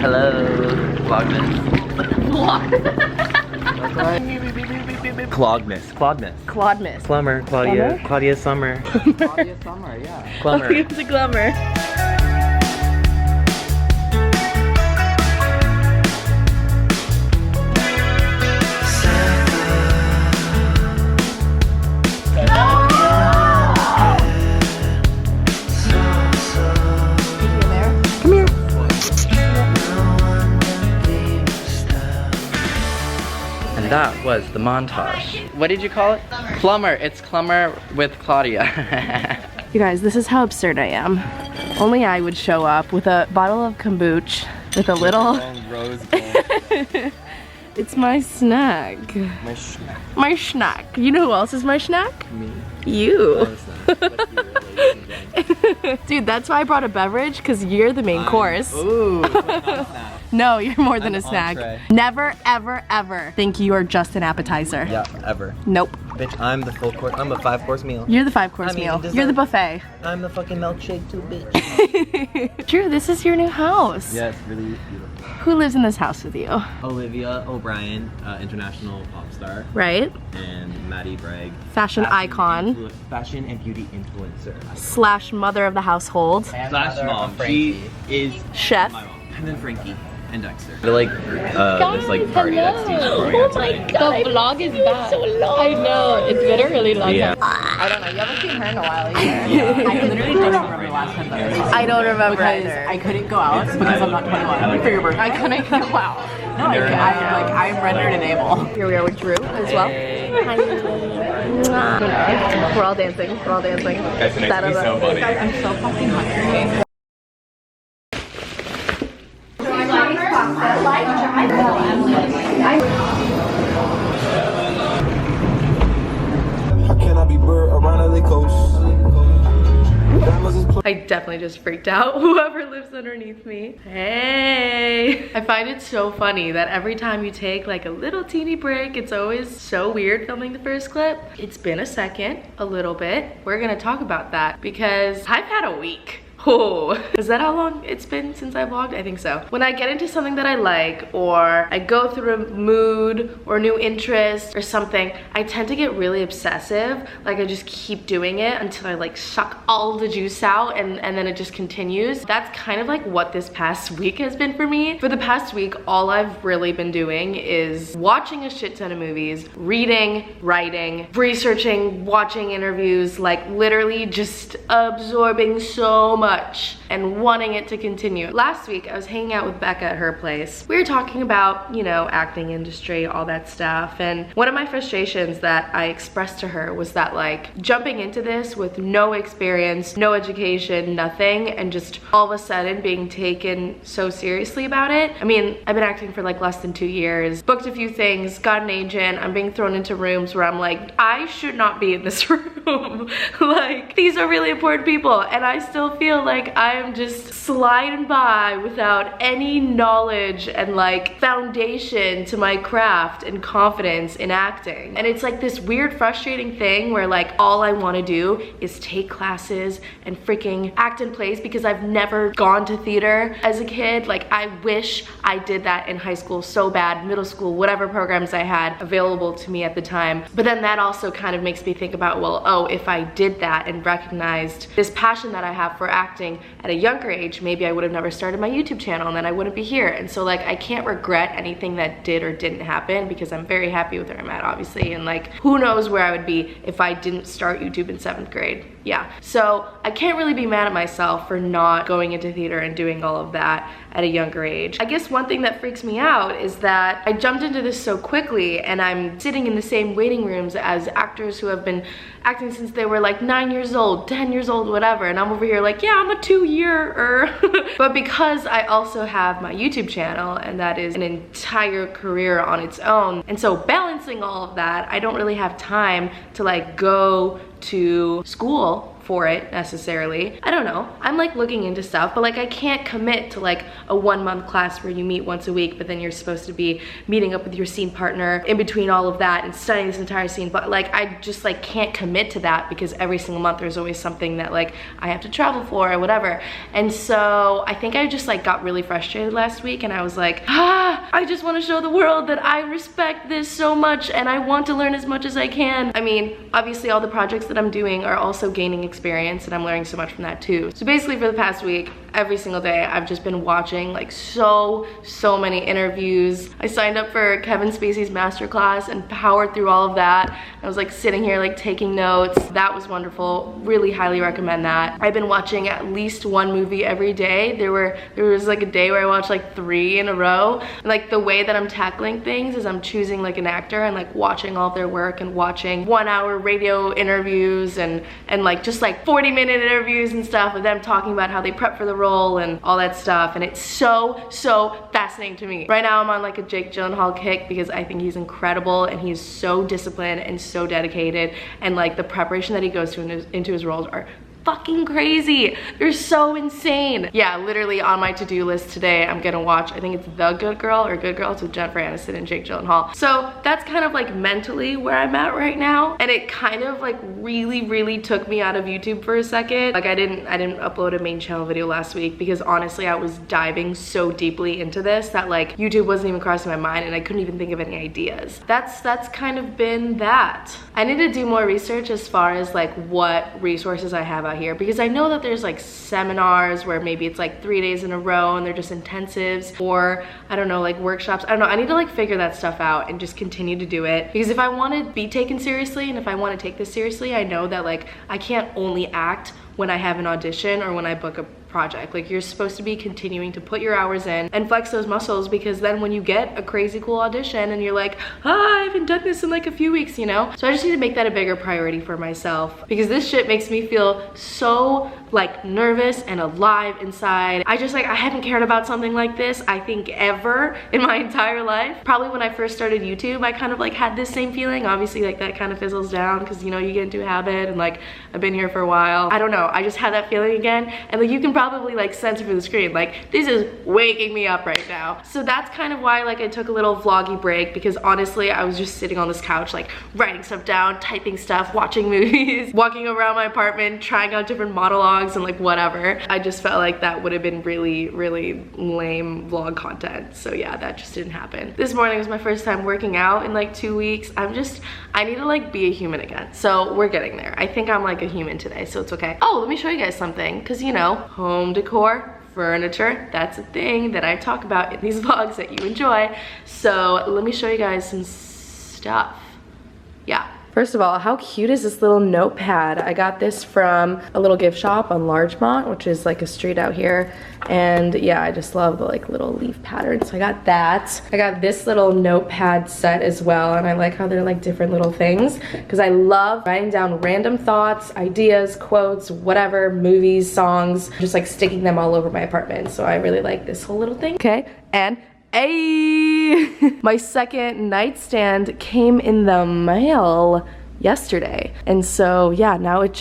Hello, Vlogmas. Clogmas. Claudmas. Plumber, Claudia. Plumber? Claudia Summer. Claudia Summer, yeah. Plumber. It's a glummer. And that was the montage. What did you call it? Plumber. It's Plumber with Claudia. You guys, this is how absurd I am. Only I would show up with a bottle of kombucha with a little... Rose gold. It's my snack. My snack. My snack. You know who else is my snack? Me. You. Dude, that's why I brought a beverage, because you're the main course. Ooh. No, you're more than An a snack. entree. Never, ever, ever think you are just an appetizer. Yeah, ever. Nope. Bitch, I'm the full course. I'm a 5-course meal. You're the 5-course I mean, meal. dessert. You're the buffet. I'm the fucking milkshake too, bitch. Drew, this is your new house. Yeah, it's really beautiful. Who lives in this house with you? Olivia O'Brien, international pop star, Right? and Maddie Bragg, Fashion icon. Fashion and beauty influencer. Slash mother of the household. Slash mom. She is Chef. my mom. And then Frankie and Dexter. They're like this like party that's staged for Oh my god. The vlog is back. So long. I know, it's been a really long Yeah. time. I don't know, you haven't seen her in a while either. I literally don't remember the last time that I was I don't remember because either. I couldn't go out because I'm not 21 for your birthday. I couldn't go out. No, I'm rendered unable. Here we are with Drew as well. We're all dancing. We're all dancing. Guys, it makes me so funny. I'm so fucking hungry. How can I be bird around LA coast? I definitely just freaked out whoever lives underneath me. Hey! I find it so funny that every time you take like a little teeny break, it's always so weird filming the first clip. It's been a second, a little bit. We're gonna talk about that because I've had a week. Oh, is that how long it's been since I vlogged? I think so. When I get into something that I like, or I go through a mood or new interest or something, I tend to get really obsessive. Like I just keep doing it until I like suck all the juice out and then it just continues. That's kind of like what this past week has been for me. For the past week, all I've really been doing is watching a shit ton of movies, reading, writing, researching, watching interviews, like literally just absorbing so much and wanting it to continue. Last week, I was hanging out with Becca at her place. We were talking about, you know, acting industry, all that stuff. And one of my frustrations that I expressed to her was that like jumping into this with no experience, no education, nothing, and just all of a sudden being taken so seriously about it. I mean, I've been acting for like less than 2 years, booked a few things, got an agent. I'm being thrown into rooms where I'm like, I should not be in this room. Like, these are really important people. And I still feel like I'm just sliding by without any knowledge and like foundation to my craft and confidence in acting. And it's like this weird frustrating thing where like all I want to do is take classes and freaking act in plays because I've never gone to theater as a kid. Like I wish I did that in high school so bad, middle school, whatever programs I had available to me at the time. But then that also kind of makes me think about, well, oh, if I did that and recognized this passion that I have for acting at a younger age, maybe I would have never started my YouTube channel and then I wouldn't be here. And so like I can't regret anything that did or didn't happen because I'm very happy with where I'm at, obviously. And like who knows where I would be if I didn't start YouTube in 7th grade. Yeah, so I can't really be mad at myself for not going into theater and doing all of that at a younger age. I guess one thing that freaks me out is that I jumped into this so quickly and I'm sitting in the same waiting rooms as actors who have been acting since they were like 9 years old, 10 years old, whatever. And I'm over here like, yeah, I'm a 2-year-er. But because I also have my YouTube channel and that is an entire career on its own. And so balancing all of that, I don't really have time to like go to school for it necessarily. I don't know. I'm like looking into stuff, but like I can't commit to like a 1-month class where you meet once a week, but then you're supposed to be meeting up with your scene partner in between all of that and studying this entire scene. But like I just like can't commit to that because every single month there's always something that like I have to travel for or whatever. And so I think I just like got really frustrated last week, and I was like, I just want to show the world that I respect this so much and I want to learn as much as I can. I mean, obviously all the projects that I'm doing are also gaining experience, and I'm learning so much from that too. So basically for the past week, every single day I've just been watching like so many interviews. I signed up for Kevin Spacey's masterclass and powered through all of that. I was like sitting here like taking notes. That was wonderful. Really highly recommend that. I've been watching at least one movie every day. There was like a day where I watched like 3 in a row. And, like the way that I'm tackling things is I'm choosing like an actor and like watching all of their work and watching 1-hour radio interviews and like just like 40-minute interviews and stuff with them talking about how they prep for the role and all that stuff. And it's so fascinating to me. Right now I'm on like a Jake Gyllenhaal kick because I think he's incredible and he's so disciplined and so dedicated, and like the preparation that he goes to into his roles are fucking crazy. They're so insane. Yeah, literally on my to-do list today, I'm gonna watch, I think it's The Good Girl or Good Girl. It's with Jennifer Aniston and Jake Gyllenhaal. So that's kind of like mentally where I'm at right now. And it kind of like really took me out of YouTube for a second. Like I didn't upload a main channel video last week because honestly I was diving so deeply into this that like YouTube wasn't even crossing my mind and I couldn't even think of any ideas. That's kind of been that. I need to do more research as far as like what resources I have out here, because I know that there's like seminars where maybe it's like 3 days in a row and they're just intensives, or I don't know, like workshops. I don't know. I need to like figure that stuff out and just continue to do it, because if I want to be taken seriously and if I want to take this seriously, I know that like I can't only act when I have an audition or when I book a project. Like you're supposed to be continuing to put your hours in and flex those muscles, because then when you get a crazy cool audition and you're like, I haven't done this in like a few weeks, you know? So I just need to make that a bigger priority for myself, because this shit makes me feel so like nervous and alive inside. I haven't cared about something like this, I think, ever in my entire life. Probably when I first started YouTube, I kind of like had this same feeling. Obviously like that kind of fizzles down because you know, you get into a habit, and like I've been here for a while. I don't know, I just had that feeling again, and like you can probably like sense it through the screen, like this is waking me up right now. So that's kind of why like I took a little vloggy break, because honestly I was just sitting on this couch like writing stuff down, typing stuff, watching movies, walking around my apartment, trying out different monologues and like whatever. I just felt like that would have been really lame vlog content. So yeah, that just didn't happen. This morning was my first time working out in like 2 weeks. I need to like be a human again. So we're getting there. I think I'm like a human today, so it's okay. Oh, let me show you guys something, because you know, home decor, furniture, that's a thing that I talk about in these vlogs that you enjoy. So let me show you guys some stuff. Yeah. First of all, how cute is this little notepad? I got this from a little gift shop on Largemont, which is like a street out here. And yeah, I just love the like little leaf patterns. So I got that. I got this little notepad set as well. And I like how they're like different little things, because I love writing down random thoughts, ideas, quotes, whatever, movies, songs, just like sticking them all over my apartment. So I really like this whole little thing. Okay, and my second nightstand came in the mail yesterday, and so yeah, now it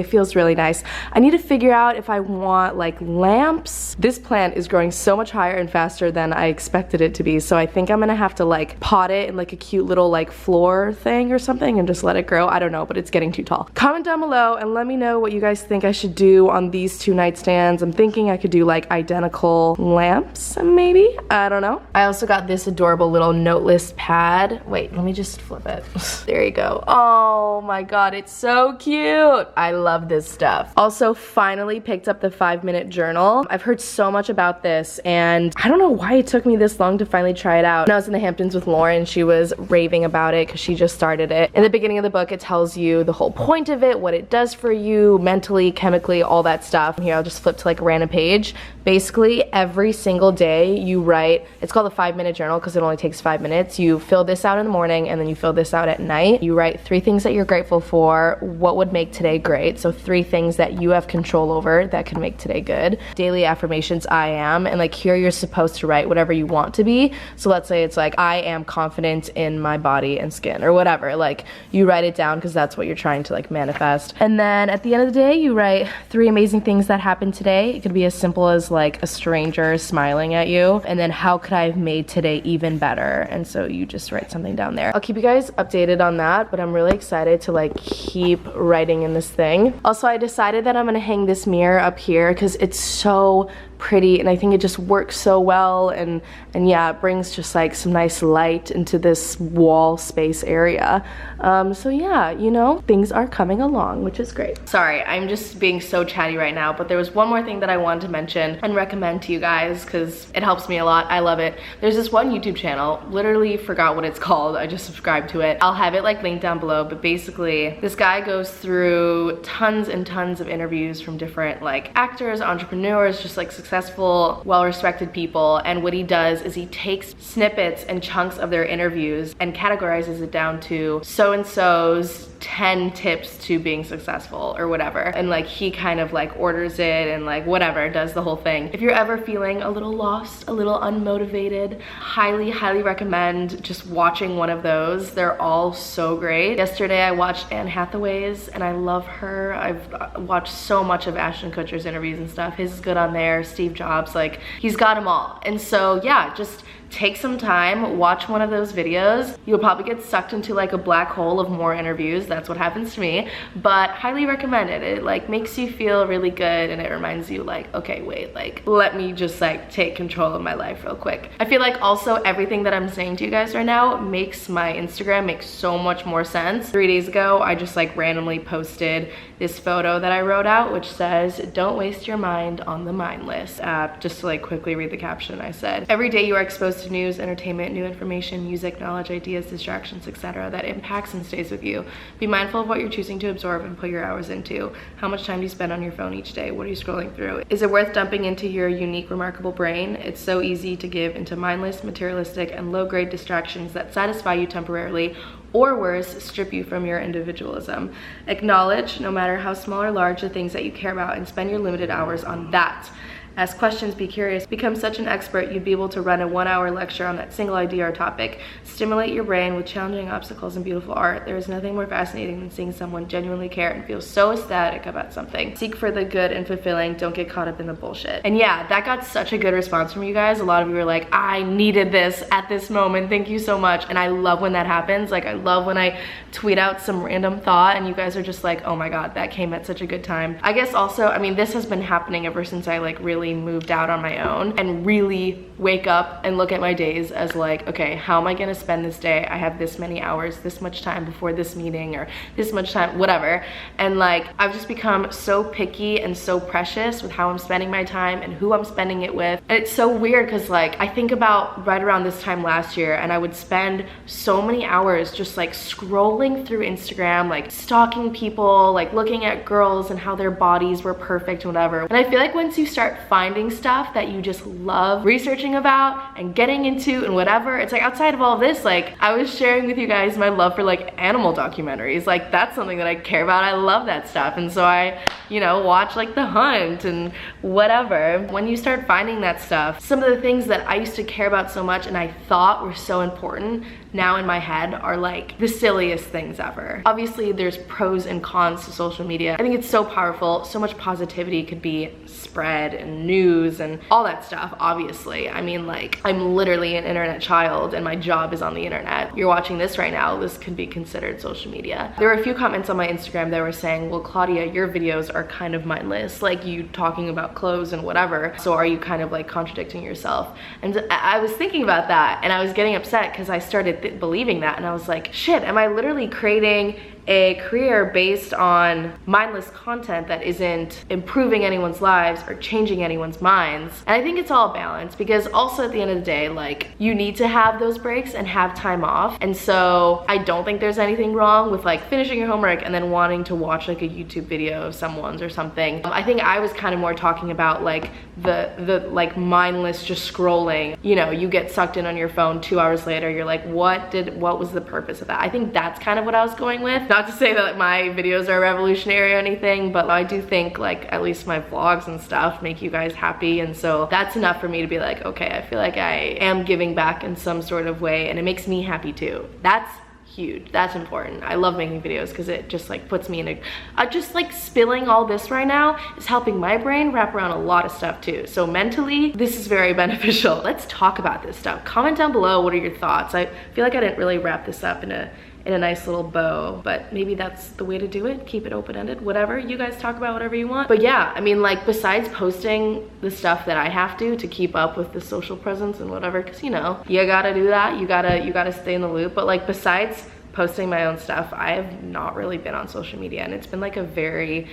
feels really nice. I need to figure out if I want like lamps. This plant is growing so much higher and faster than I expected it to be, so I think I'm gonna have to like pot it in like a cute little like floor thing or something and just let it grow. I don't know, but it's getting too tall. Comment down below and let me know what you guys think I should do on these 2 nightstands. I'm thinking I could do like identical lamps maybe, I don't know. I also got this adorable little note list pad. Wait, let me just flip it. There you go. Oh my god, it's so cute. I love this stuff. Also finally picked up the 5-minute journal. I've heard so much about this and I don't know why it took me this long to finally try it out. When I was in the Hamptons with Lauren, she was raving about it because she just started it. In the beginning of the book, it tells you the whole point of it, what it does for you mentally, chemically, all that stuff. Here, I'll just flip to like a random page. Basically, every single day you write, it's called a 5-minute journal because it only takes 5 minutes. You fill this out in the morning and then you fill this out at night. You write 3 things things that you're grateful for, what would make today great. So 3 things that you have control over that can make today good. Daily affirmations, I am, and like here you're supposed to write whatever you want to be. So let's say it's like, I am confident in my body and skin or whatever. Like you write it down because that's what you're trying to like manifest. And then at the end of the day, you write 3 amazing things that happened today. It could be as simple as like a stranger smiling at you, and then how could I have made today even better? And so you just write something down there. I'll keep you guys updated on that, but I'm really excited to like keep writing in this thing. Also, I decided that I'm gonna hang this mirror up here because it's so pretty and I think it just works so well, and yeah, it brings just like some nice light into this wall space area. So yeah, you know, things are coming along, which is great. Sorry, I'm just being so chatty right now, but there was one more thing that I wanted to mention and recommend to you guys because it helps me a lot. I love it. There's this one YouTube channel, literally forgot what it's called, I just subscribed to it. I'll have it like linked down below, but basically this guy goes through tons and tons of interviews from different like actors, entrepreneurs, just like successful, well-respected people, and what he does is he takes snippets and chunks of their interviews and categorizes it down to so-and-so's 10 tips to being successful or whatever, and like he kind of like orders it and like whatever, does the whole thing. If you're ever feeling a little lost, a little unmotivated, highly recommend just watching one of those. They're all so great. Yesterday I watched Anne Hathaway's and I love her. I've watched so much of Ashton Kutcher's interviews and stuff. His is good on there. Steve Jobs, like he's got them all. And so yeah, just take some time, watch one of those videos. You'll probably get sucked into like a black hole of more interviews. That's what happens to me, but highly recommend it. It like makes you feel really good and it reminds you like, okay, wait, like let me just like take control of my life real quick. I feel like also everything that I'm saying to you guys right now makes my Instagram make so much more sense. 3 days ago, I just like randomly posted this photo that I wrote out, which says, don't waste your mind on the mindless. Just to like quickly read the caption, I said, every day you are exposed to news, entertainment, new information, music, knowledge, ideas, distractions, etc. that impacts and stays with you. Be mindful of what you're choosing to absorb and put your hours into. How much time do you spend on your phone each day? What are you scrolling through? Is it worth dumping into your unique, remarkable brain? It's so easy to give into mindless, materialistic, and low-grade distractions that satisfy you temporarily, or worse, strip you from your individualism. Acknowledge, no matter how small or large, the things that you care about and spend your limited hours on that. Ask questions, be curious, become such an expert you'd be able to run a 1-hour lecture on that single idea or topic. Stimulate your brain with challenging obstacles and beautiful art. There is nothing more fascinating than seeing someone genuinely care and feel so ecstatic about something. Seek for the good and fulfilling, don't get caught up in the bullshit. And yeah, that got such a good response from you guys. A lot of you were like, I needed this at this moment, thank you so much. And I love when that happens. Like I love when I tweet out some random thought and you guys are just like, oh my god, that came at such a good time. I guess also, I mean, this has been happening ever since I like really moved out on my own and really wake up and look at my days as like, okay, how am I gonna spend this day? I have this many hours, this much time before this meeting, or this much time, whatever. And like, I've just become so picky and so precious with how I'm spending my time and who I'm spending it with. And it's so weird because like, I think about right around this time last year and I would spend so many hours just like scrolling through Instagram, like stalking people, like looking at girls and how their bodies were perfect and whatever. And I feel like once you start finding stuff that you just love researching about and getting into and whatever, it's like outside of all of this, like I was sharing with you guys my love for like animal documentaries. Like that's something that I care about. I love that stuff. And so I, you know, watch like The Hunt and whatever. When you start finding that stuff, some of the things that I used to care about so much and I thought were so important now in my head are like the silliest things ever. Obviously there's pros and cons to social media. I think it's so powerful. So much positivity could be spread and news and all that stuff, obviously. I mean, like, I'm literally an internet child and my job is on the internet. You're watching this right now, this could be considered social media. There were a few comments on my Instagram that were saying, well, Claudia, your videos are kind of mindless, like you talking about clothes and whatever. So are you kind of like contradicting yourself? And I was thinking about that and I was getting upset because I started believing that and I was like, shit, am I literally creating a career based on mindless content that isn't improving anyone's lives or changing anyone's minds? And I think it's all balanced because also at the end of the day, like you need to have those breaks and have time off. And so I don't think there's anything wrong with like finishing your homework and then wanting to watch like a YouTube video of someone's or something. I think I was kind of more talking about like the like mindless just scrolling. You know, you get sucked in on your phone 2 hours later, you're like, what was the purpose of that? I think that's kind of what I was going with. Not Not to say that my videos are revolutionary or anything, but I do think like at least my vlogs and stuff make you guys happy, and so that's enough for me to be like, okay, I feel like I am giving back in some sort of way, and it makes me happy too. That's huge. That's important. I love making videos because it just like puts me in a just like spilling all this right now is helping my brain wrap around a lot of stuff too. So mentally, this is very beneficial. Let's talk about this stuff. Comment down below, what are your thoughts? I feel like I didn't really wrap this up in a nice little bow, but maybe that's the way to do it. Keep it open-ended, whatever. You guys talk about whatever you want. But yeah, I mean, like, besides posting the stuff that I have to keep up with the social presence and whatever, because you know, you gotta do that. You gotta stay in the loop. But like, besides posting my own stuff, I have not really been on social media, and it's been like a very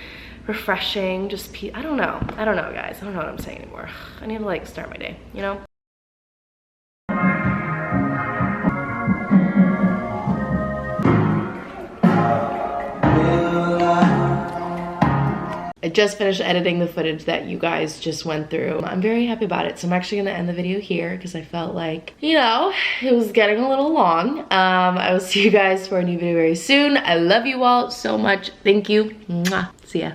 refreshing, just I don't know guys. I don't know what I'm saying anymore. I need to like start my day, you know? I just finished editing the footage that you guys just went through. I'm very happy about it. So I'm actually gonna end the video here because I felt like, you know, it was getting a little long. I will see you guys for a new video very soon. I love you all so much. Thank you. Mwah. See ya.